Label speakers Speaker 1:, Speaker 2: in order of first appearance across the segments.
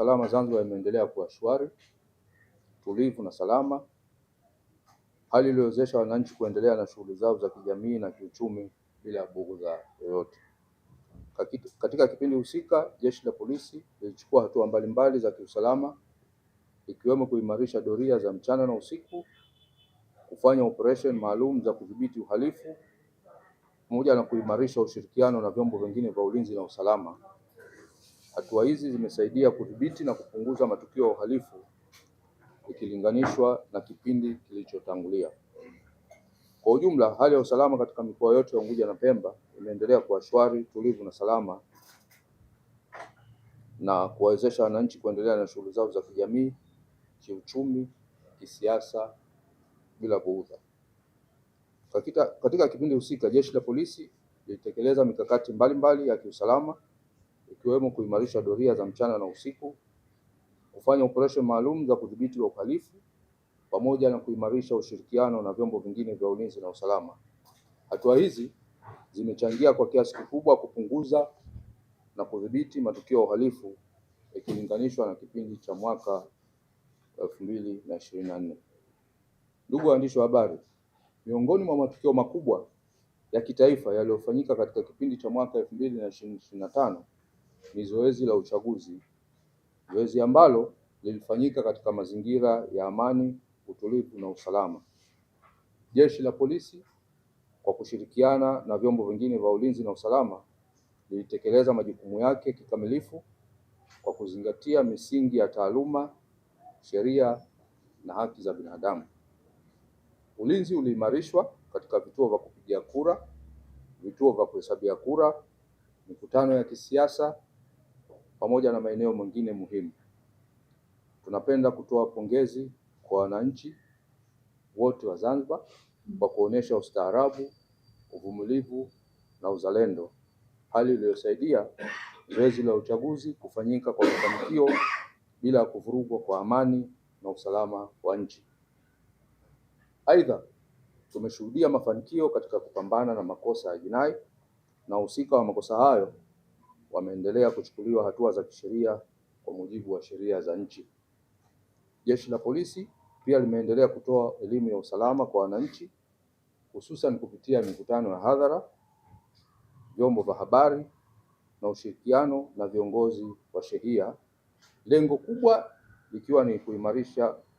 Speaker 1: usalama Zanzibar imeendelea kuwa shwari, tulivu na salama, hali iliyowezesha wananchi kuendelea na shughuli zao za kijamii na kiuchumi bila bughudha yoyote. Katika kipindi husika, Jeshi la Polisi lilichukua hatua mbalimbali za kiusalama ikiwemo kuimarisha doria za mchana na usiku, kufanya operation maalum za kudhibiti uhalifu, pamoja na kuimarisha ushirikiano na vyombo vingine vya ulinzi na usalama. Hatua hizi zimesaidia kudhibiti na kupunguza matukio ya uhalifu ikilinganishwa na kipindi kilichotangulia. Kwa ujumla, hali ya usalama katika mikoa yote ya Unguja na Pemba imeendelea kuwa shwari, tulivu na salama na kuwawezesha wananchi kuendelea na shughuli zao za kijamii, kiuchumi, kisiasa bila bughudha. Katika kipindi husika, Jeshi la Polisi lilitekeleza mikakati mbalimbali ya kiusalama ikiwemo kuimarisha doria za mchana na usiku, kufanya operation maalum za kudhibiti uhalifu, pamoja na kuimarisha ushirikiano na vyombo vingine vya ulinzi na usalama. Hatua hizi zimechangia kwa kiasi kikubwa kupunguza na kudhibiti matukio ya uhalifu ikilinganishwa na kipindi cha mwaka 2024. Ndugu waandishi wa habari, miongoni mwa matukio makubwa ya kitaifa yaliyofanyika katika kipindi cha mwaka 2025 ni zoezi la uchaguzi, zoezi ambalo lilifanyika katika mazingira ya amani, utulivu na usalama. Jeshi la Polisi kwa kushirikiana na vyombo vingine vya ulinzi na usalama lilitekeleza majukumu yake kikamilifu kwa kuzingatia misingi ya taaluma, sheria na haki za binadamu. Ulinzi uliimarishwa katika vituo vya kupigia kura, vituo vya kuhesabia kura, mikutano ya kisiasa pamoja na maeneo mengine muhimu. Tunapenda kutoa pongezi kwa wananchi wote wa Zanzibar kwa kuonesha ustaarabu, uvumilivu na uzalendo, hali iliyosaidia zoezi la uchaguzi kufanyika kwa mafanikio bila kuvurugwa kwa amani na usalama wa nchi. Aidha, tumeshuhudia mafanikio katika kupambana na makosa ya jinai na wahusika wa makosa hayo wameendelea kuchukuliwa hatua za kisheria kwa mujibu wa sheria za nchi. Jeshi la Polisi pia limeendelea kutoa elimu ya usalama kwa wananchi, hususan kupitia mikutano ya hadhara, vyombo vya habari na ushirikiano na viongozi wa shehia, lengo kubwa likiwa ni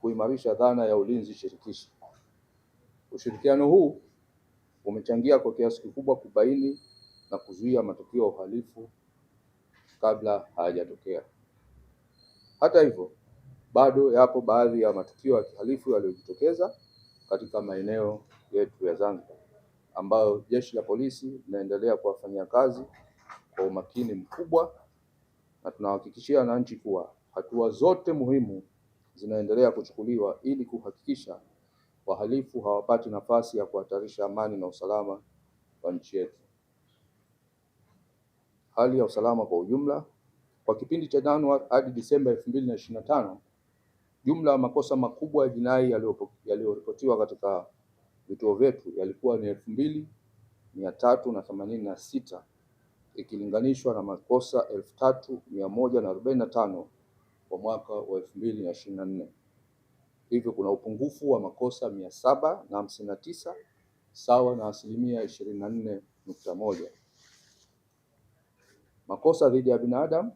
Speaker 1: kuimarisha dhana ya ulinzi shirikishi. Ushirikiano huu umechangia kwa kiasi kikubwa kubaini na kuzuia matukio ya uhalifu kabla hayajatokea. Hata hivyo, bado yapo baadhi ya matukio ya kihalifu yaliyojitokeza katika maeneo yetu ya Zanzibar ambayo Jeshi la Polisi linaendelea kuwafanyia kazi kwa umakini mkubwa, na tunahakikishia wananchi kuwa hatua zote muhimu zinaendelea kuchukuliwa ili kuhakikisha wahalifu hawapati nafasi ya kuhatarisha amani na usalama wa nchi yetu. Hali ya usalama kwa ujumla kwa kipindi cha Januari hadi Disemba 2025, jumla ya makosa makubwa ya jinai yaliyoripotiwa katika vituo vyetu yalikuwa ni 2386 ikilinganishwa na makosa 3145 kwa mwaka wa 2024. Hivyo kuna upungufu wa makosa 759 sawa na 24.1%. Makosa dhidi ya binadamu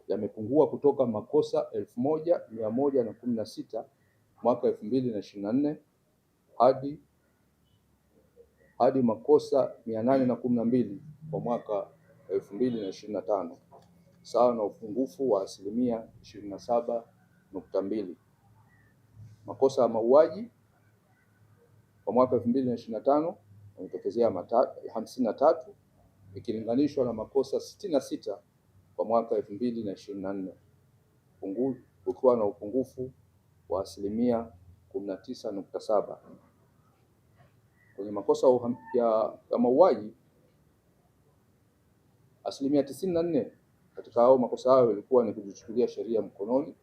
Speaker 1: yamepungua kutoka makosa 1116 mwaka 2024 hadi makosa 812 kwa mwaka 2025, sawa na upungufu wa 27.2%. Makosa ya mauaji kwa mwaka 2025 yametokezea 53 ikilinganishwa na makosa 66 kwa mwaka 2024, ukiwa na upungufu wa 19.7%. Kwenye makosa ya mauaji, 94% katika hao makosa hayo ilikuwa ni kujichukulia sheria mkononi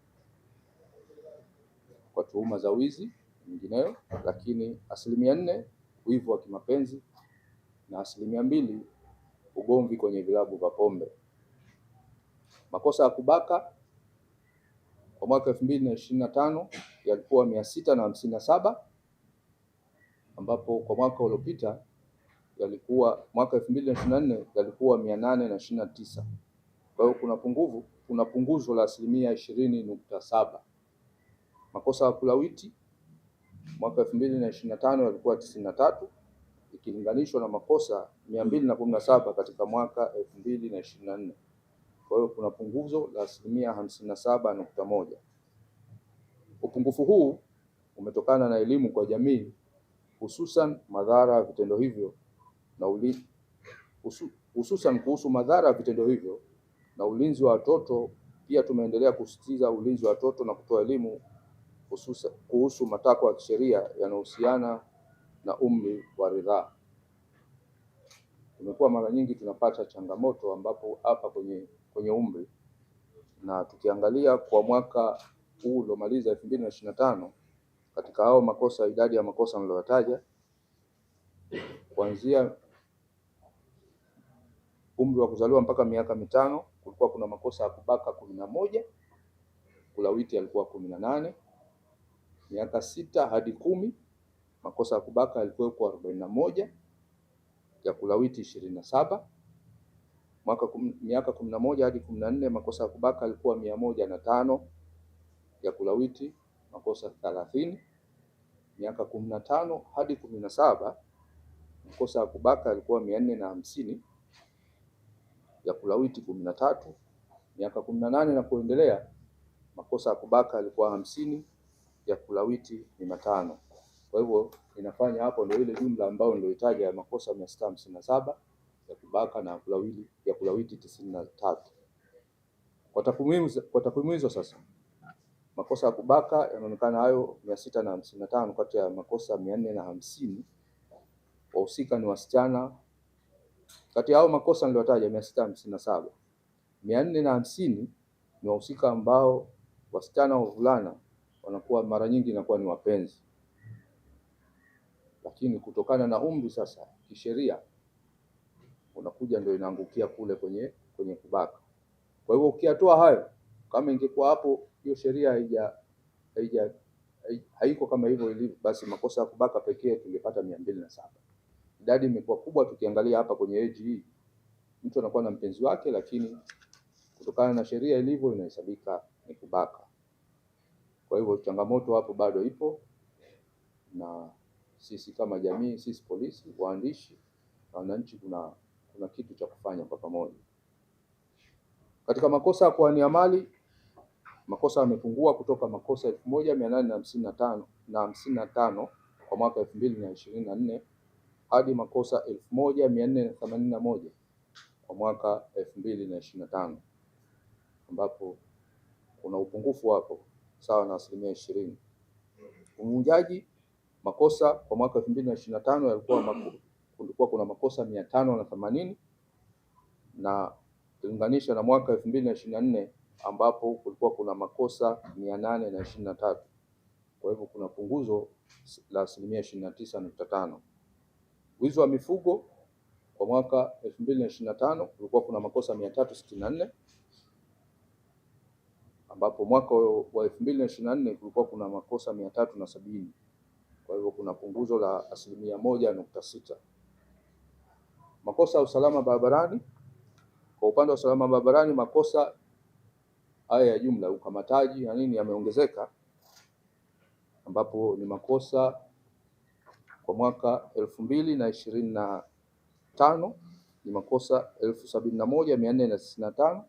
Speaker 1: kwa tuhuma za wizi nyingineyo, lakini 4% wivu wa kimapenzi na 2% ugomvi kwenye vilabu vya pombe. Makosa ya kubaka kwa mwaka 2025 yalikuwa 657, ambapo kwa mwaka uliopita yalikuwa mwaka 2024 yalikuwa 829. Kwa hiyo kuna punguzo la 20.7. Makosa ya kulawiti mwaka 2025 yalikuwa 93 ikilinganishwa na makosa 217 katika mwaka 2024. Kwa hiyo kuna punguzo la 57.1. Upungufu huu umetokana na elimu kwa jamii, hususan madhara ya vitendo hivyo na hususan kuhusu madhara ya vitendo hivyo na ulinzi wa watoto. Pia tumeendelea kusisitiza ulinzi wa watoto na kutoa elimu hususan kuhusu matakwa ya kisheria yanayohusiana na umri wa ridhaa. Tumekuwa mara nyingi tunapata changamoto ambapo hapa kwenye umri, na tukiangalia kwa mwaka huu uliomaliza 2025, katika hao makosa, idadi ya makosa niliyotaja, kuanzia umri wa kuzaliwa mpaka miaka mitano kulikuwa kuna makosa ya kubaka 11, kulawiti yalikuwa 18. Miaka 6 hadi 10 makosa ya kubaka yalikuwa 41, ya kulawiti 27. Miaka 11 hadi 14 makosa ya kubaka yalikuwa 105, ya kulawiti makosa 30. Miaka 15 hadi 17 makosa ya kubaka yalikuwa 450, ya kulawiti 13. Miaka 18 na kuendelea makosa ya kubaka yalikuwa 50, ya kulawiti ni 5. Kwa hivyo inafanya hapo ndio ile jumla ambayo nilioitaja ya makosa 657 ya kubaka na ya kulawiti 93. Kwa takwimu hizo sasa, makosa ya kubaka yanaonekana hayo 655 kati ya makosa 450, wahusika ni wasichana. Kati ya hao makosa niliyotaja 657, 450 ni wahusika ambao wasichana au wavulana wanakuwa mara nyingi inakuwa ni wapenzi, lakini kutokana na umri sasa kisheria unakuja ndio inaangukia kule kwenye kubaka. Kwa hivyo ukiatoa hayo, kama ingekuwa hapo hiyo sheria haiko kama hivyo ilivyo, basi makosa ya kubaka pekee tungepata 207. Idadi imekuwa kubwa. Tukiangalia hapa kwenye age hii, mtu anakuwa na mpenzi wake, lakini kutokana na sheria ilivyo inahesabika ni kubaka. Kwa hivyo changamoto hapo bado ipo, na sisi kama jamii, sisi polisi, waandishi na wananchi, kuna kitu cha kufanya kwa pamoja. Katika makosa ya kuwania mali, makosa yamepungua kutoka makosa 1855 kwa mwaka 2024 hadi makosa 1481 kwa mwaka 2025, ambapo kuna upungufu hapo sawa na 20%. Uvunjaji, makosa kwa mwaka 2025 kulikuwa kuna makosa 580 na kulinganisha na mwaka 2024 ambapo kulikuwa kuna makosa 823. Kwa hivyo kuna punguzo la 29.5. Wizi wa mifugo kwa mwaka 2025 kulikuwa kuna makosa 364, ambapo mwaka wa 2024 kulikuwa kuna makosa 370. Kwa hivyo kuna punguzo la 1.6. Makosa ya usalama barabarani, kwa upande wa usalama barabarani makosa haya ya jumla, ukamataji na nini, yameongezeka, ambapo ni makosa kwa mwaka 2025 ni makosa 71,495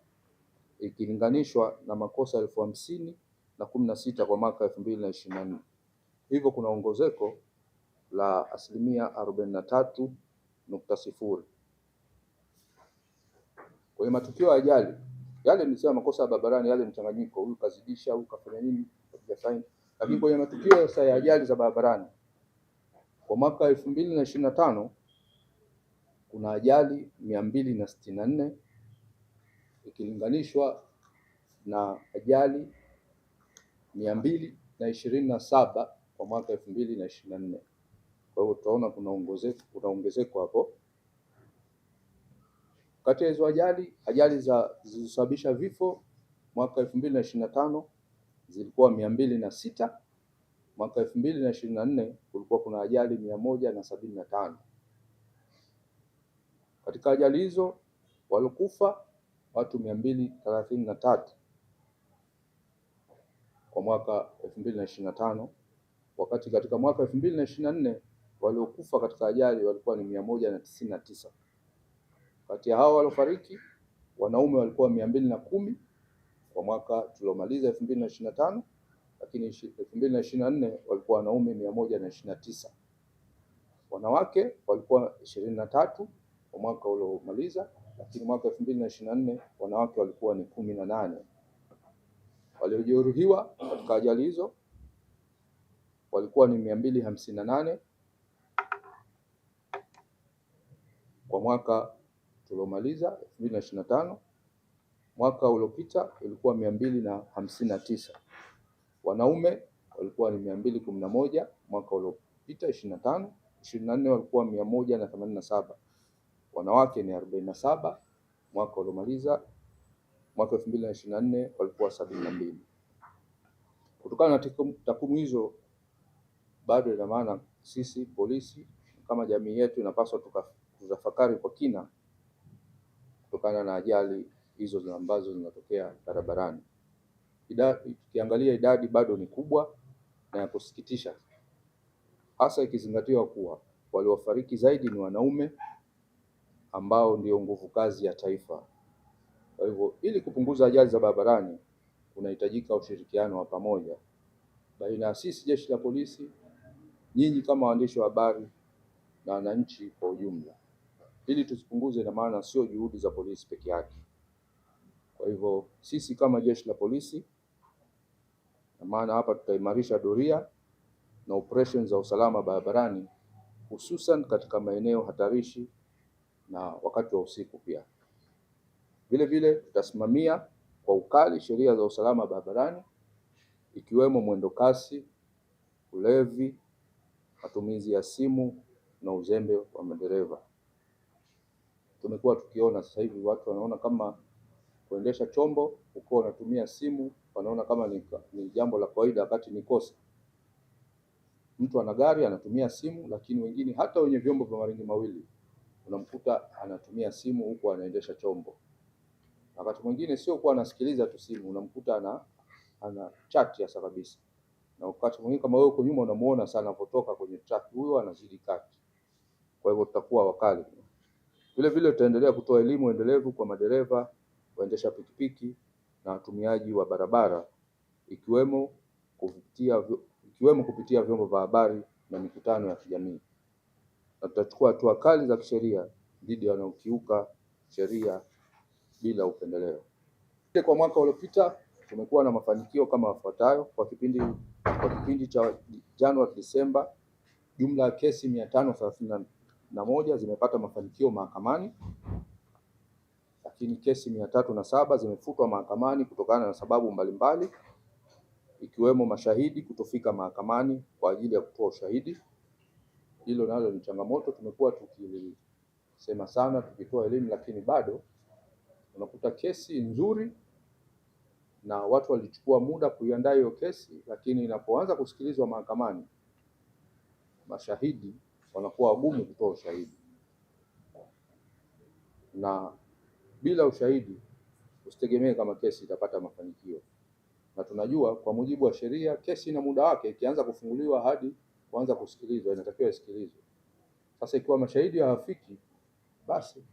Speaker 1: ikilinganishwa na makosa 50,016 kwa mwaka 2024. Hivyo kuna ongezeko la 43.0. Kwa matukio ya ajali, yale nilisema makosa ya barabarani, yale mchanganyiko, huyu kazidisha, huyu kafanya nini, kaja. Lakini kwenye matukio sasa ya ajali za barabarani kwa mwaka 2025 kuna ajali 264 ikilinganishwa na ajali 227 kwa mwaka 2024. Kwa hiyo tutaona kuna ongezeko hapo. Kati ya hizo ajali zilizosababisha vifo mwaka 2025 zilikuwa 206. Mwaka 2024 kulikuwa kuna ajali 175. Katika ajali hizo waliokufa watu 233 kwa mwaka 2025, wakati katika mwaka 2024 waliokufa katika ajali walikuwa ni 199. Kati ya hao waliofariki wanaume walikuwa 210 kwa mwaka tuliomaliza 2025, lakini 2024 walikuwa wanaume 129. Wanawake walikuwa 23 kwa mwaka uliomaliza, lakini mwaka 2024 wanawake walikuwa ni 18. Waliojeruhiwa katika ajali hizo walikuwa ni 258 kwa mwaka tuliomaliza 2025. Mwaka uliopita ilikuwa 259. Wanaume walikuwa ni 211 mwaka uliopita 25. 24 walikuwa 187. Wanawake ni 47 mwaka uliomaliza mwaka 2024 walikuwa 72. Kutokana na takwimu hizo, bado ina maana sisi polisi kama jamii yetu inapaswa tutafakari kwa kina kutokana na ajali hizo ambazo zinatokea barabarani. Tukiangalia idadi bado ni kubwa na ya kusikitisha, hasa ikizingatiwa kuwa waliofariki zaidi ni wanaume ambao ndio nguvu kazi ya taifa. Kwa hivyo, ili kupunguza ajali za barabarani kunahitajika ushirikiano wa pamoja baina ya sisi jeshi la polisi, nyinyi kama waandishi wa habari na wananchi kwa ujumla, ili tusipunguze. Na maana sio juhudi za polisi peke yake. Kwa hivyo sisi kama jeshi la polisi, na maana hapa tutaimarisha doria na operations za usalama barabarani, hususan katika maeneo hatarishi na wakati wa usiku pia. Vile vile tutasimamia kwa ukali sheria za usalama barabarani, ikiwemo mwendo kasi, ulevi, matumizi ya simu na uzembe wa madereva. Tumekuwa tukiona sasa hivi watu wanaona kama kuendesha chombo uko unatumia simu, wanaona kama ni jambo la kawaida, wakati ni kosa. Mtu ana gari anatumia simu, lakini wengine hata wenye vyombo vya maringi mawili unamkuta anatumia simu huko anaendesha chombo. Wakati mwingine sio kuwa anasikiliza tu simu, unamkuta ana chat hasa kabisa. Na wakati mwingine kama wewe uko nyuma unamuona sana anapotoka kwenye track, huyo anazidi kati. Kwa hivyo tutakuwa wakali. Vile vile tutaendelea kutoa elimu endelevu kwa madereva, waendesha pikipiki na watumiaji wa barabara, ikiwemo kupitia vyombo vya habari na mikutano ya kijamii. Na tutachukua hatua kali za kisheria dhidi ya wanaokiuka sheria bila upendeleo. Kwa mwaka uliopita tumekuwa na mafanikio kama yafuatayo. Kwa kipindi cha Januari Disemba, jumla ya kesi 531 zimepata mafanikio mahakamani, lakini kesi 307 zimefutwa mahakamani kutokana na sababu mbalimbali, ikiwemo mashahidi kutofika mahakamani kwa ajili ya kutoa ushahidi. Hilo nalo ni changamoto, tumekuwa tukisema sana tukitoa elimu, lakini bado unakuta kesi nzuri na watu walichukua muda kuiandaa hiyo kesi, lakini inapoanza kusikilizwa mahakamani mashahidi wanakuwa wagumu kutoa ushahidi, na bila ushahidi usitegemee kama kesi itapata mafanikio. Na tunajua kwa mujibu wa sheria kesi ina muda wake, ikianza kufunguliwa hadi kuanza kusikilizwa inatakiwa isikilizwe. Sasa ikiwa mashahidi hawafiki, basi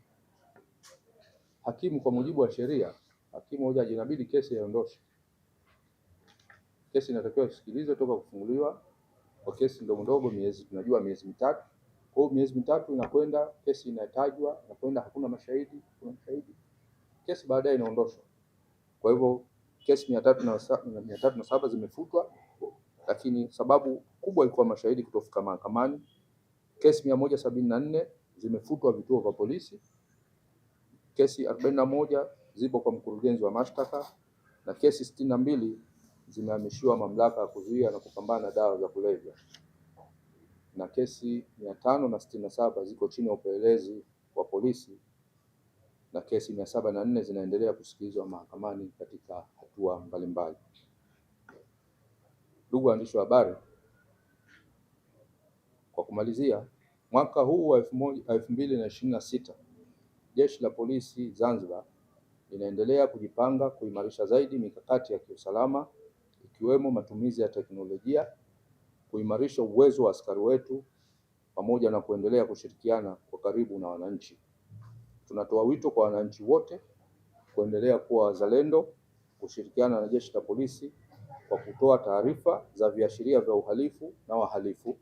Speaker 1: hakimu kwa mujibu wa sheria, hakimu hoja inabidi kesi iondoshe. Kesi inatakiwa isikilizwe toka kufunguliwa. Kwa kesi ndogo tunajua miezi mitatu. Kwa hiyo miezi mitatu inakwenda, kesi inatajwa, inakwenda, hakuna mashahidi, kesi baadaye inaondoshwa. Kwa hivyo kesi 307 zimefutwa, lakini sababu kubwa ilikuwa mashahidi kutofika mahakamani. Kesi 174 zimefutwa vituo vya polisi. Kesi 41 zipo kwa mkurugenzi wa mashtaka, na kesi 62 zimehamishiwa mamlaka ya kuzuia na kupambana na dawa za kulevya, na kesi 567 ziko chini ya upelelezi wa polisi, na kesi 704 zinaendelea kusikilizwa mahakamani katika hatua mbalimbali. Ndugu waandishi wa habari, kwa kumalizia, mwaka huu wa 2026 Jeshi la Polisi Zanzibar linaendelea kujipanga kuimarisha zaidi mikakati ya kiusalama ikiwemo matumizi ya teknolojia, kuimarisha uwezo wa askari wetu pamoja na kuendelea kushirikiana kwa karibu na wananchi. Tunatoa wito kwa wananchi wote kuendelea kuwa wazalendo, kushirikiana na Jeshi la Polisi kwa kutoa taarifa za viashiria vya uhalifu na wahalifu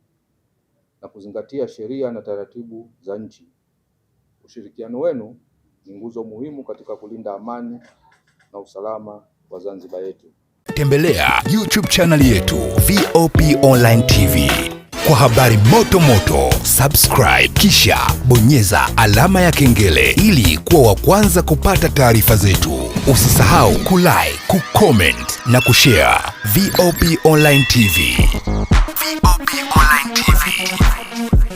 Speaker 1: na kuzingatia sheria na taratibu za nchi. Ushirikiano wenu ni nguzo muhimu katika kulinda amani na usalama wa Zanzibar yetu.
Speaker 2: Tembelea YouTube channel yetu VOP Online TV kwa habari moto moto. Subscribe kisha bonyeza alama ya kengele ili kuwa wa kwanza kupata taarifa zetu. Usisahau kulike, kucomment na kushare. VOP Online TV. VOP Online TV.